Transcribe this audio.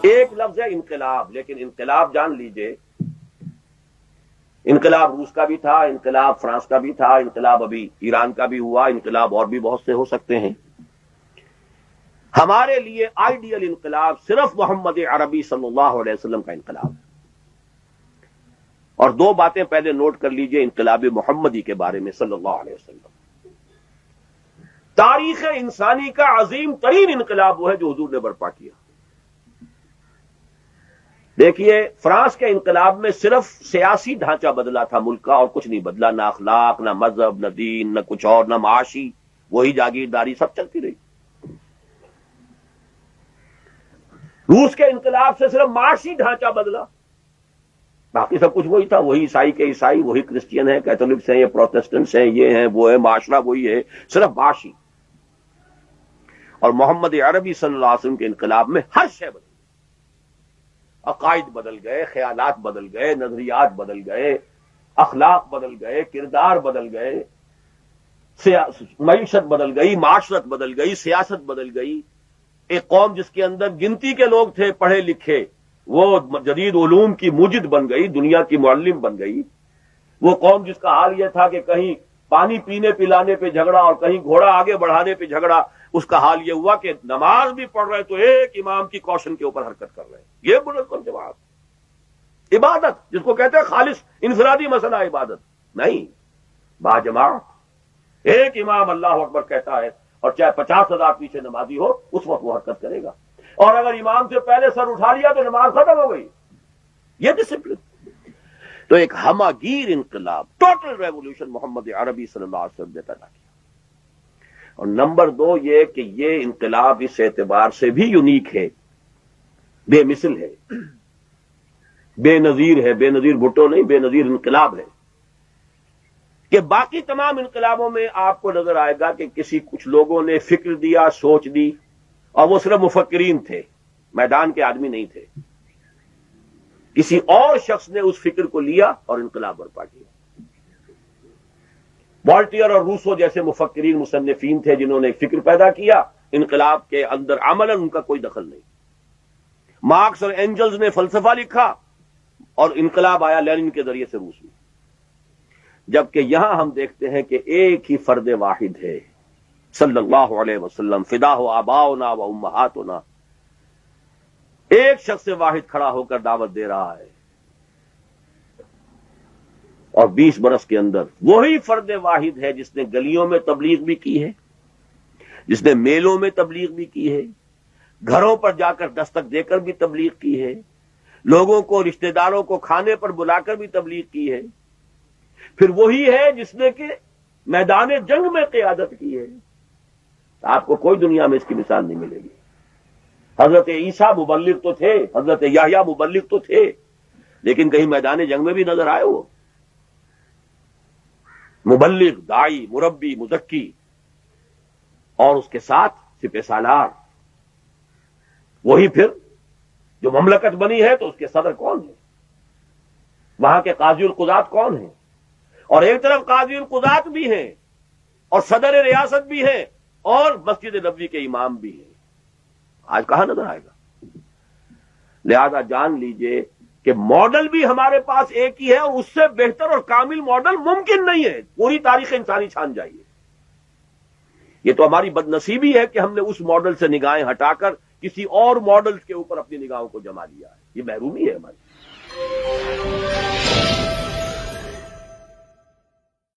ایک لفظ ہے انقلاب، لیکن انقلاب جان لیجئے، انقلاب روس کا بھی تھا، انقلاب فرانس کا بھی تھا، انقلاب ابھی ایران کا بھی ہوا، انقلاب اور بھی بہت سے ہو سکتے ہیں۔ ہمارے لیے آئیڈیل انقلاب صرف محمد عربی صلی اللہ علیہ وسلم کا انقلاب ہے۔ اور دو باتیں پہلے نوٹ کر لیجئے انقلاب محمدی کے بارے میں صلی اللہ علیہ وسلم۔ تاریخ انسانی کا عظیم ترین انقلاب وہ ہے جو حضور نے برپا کیا۔ دیکھیے، فرانس کے انقلاب میں صرف سیاسی ڈھانچہ بدلا تھا ملک کا، اور کچھ نہیں بدلا، نہ اخلاق، نہ مذہب، نہ دین، نہ کچھ اور، نہ معاشی، وہی جاگیرداری سب چلتی رہی۔ روس کے انقلاب سے صرف معاشی ڈھانچہ بدلا، باقی سب کچھ وہی تھا، وہی عیسائی کے عیسائی، وہی کرسچین ہیں، کیتھولکس ہیں، یہ پروٹسٹنٹس ہیں، یہ ہیں وہ ہے، معاشرہ وہی ہے، صرف معاشی۔ اور محمد عربی صلی اللہ علیہ وسلم کے انقلاب میں ہر شے بدل، عقائد بدل گئے، خیالات بدل گئے، نظریات بدل گئے، اخلاق بدل گئے، کردار بدل گئے، معیشت بدل گئی، معاشرت بدل گئی، سیاست بدل گئی۔ ایک قوم جس کے اندر گنتی کے لوگ تھے پڑھے لکھے، وہ جدید علوم کی موجد بن گئی، دنیا کی معلم بن گئی۔ وہ قوم جس کا حال یہ تھا کہ کہیں پانی پینے پلانے پہ جھگڑا اور کہیں گھوڑا آگے بڑھانے پہ جھگڑا، اس کا حال یہ ہوا کہ نماز بھی پڑھ رہے تو ایک امام کی کوشن کے اوپر حرکت کر رہے ہیں۔ یہ منظم جماعت، عبادت جس کو کہتے ہیں خالص انفرادی مسئلہ عبادت نہیں، با جماعت ایک امام اللہ اکبر کہتا ہے، اور چاہے 50,000 پیچھے نمازی ہو، اس وقت وہ حرکت کرے گا، اور اگر امام سے پہلے سر اٹھا لیا تو نماز ختم ہو گئی۔ یہ ڈسپلن۔ تو ایک ہماگیر انقلاب، ٹوٹل ریولوشن محمد عربی صلی اللہ علیہ وسلم نے پیدا کیا۔ اور نمبر دو یہ کہ یہ انقلاب اس اعتبار سے بھی یونیک ہے، بے مثل ہے، بے نظیر ہے، بے نظیر بھٹو نہیں، بے نظیر انقلاب ہے، کہ باقی تمام انقلابوں میں آپ کو نظر آئے گا کہ کچھ لوگوں نے فکر دیا، سوچ دی، اور وہ صرف مفکرین تھے، میدان کے آدمی نہیں تھے۔ کسی اور شخص نے اس فکر کو لیا اور انقلاب برپا کیا۔ والٹیئر اور روسو جیسے مفکرین مصنفین تھے جنہوں نے فکر پیدا کیا، انقلاب کے اندر عملاً ان کا کوئی دخل نہیں۔ مارکس اور اینجلز نے فلسفہ لکھا اور انقلاب آیا لینن کے ذریعے سے روس میں۔ جبکہ یہاں ہم دیکھتے ہیں کہ ایک ہی فرد واحد ہے صلی اللہ علیہ وسلم، فدا ہو آباؤنا و امہاتنا، ایک شخص واحد کھڑا ہو کر دعوت دے رہا ہے، اور 20 برس کے اندر وہی فرد واحد ہے جس نے گلیوں میں تبلیغ بھی کی ہے، جس نے میلوں میں تبلیغ بھی کی ہے، گھروں پر جا کر دستک دے کر بھی تبلیغ کی ہے، لوگوں کو، رشتہ داروں کو کھانے پر بلا کر بھی تبلیغ کی ہے، پھر وہی ہے جس نے کہ میدان جنگ میں قیادت کی ہے۔ آپ کو کوئی دنیا میں اس کی مثال نہیں ملے گی۔ حضرت عیسیٰ مبلغ تو تھے، حضرت یحییٰ مبلغ تو تھے، لیکن کہیں میدان جنگ میں بھی نظر آئے وہ مبلغ، داعی، مربی، مزکی، اور اس کے ساتھ سپہ سالار۔ وہی پھر جو مملکت بنی ہے تو اس کے صدر کون ہیں، وہاں کے قاضی القضات کون ہیں، اور ایک طرف قاضی القضات بھی ہیں اور صدر ریاست بھی ہیں اور مسجد نبوی کے امام بھی ہیں۔ آج کہاں نظر آئے گا؟ لہذا جان لیجئے کہ ماڈل بھی ہمارے پاس ایک ہی ہے، اور اس سے بہتر اور کامل ماڈل ممکن نہیں ہے، پوری تاریخ انسانی چھان جائیے۔ یہ تو ہماری بد نصیبی ہے کہ ہم نے اس ماڈل سے نگاہیں ہٹا کر کسی اور ماڈل کے اوپر اپنی نگاہوں کو جما لیا ہے، یہ محرومی ہے ہماری۔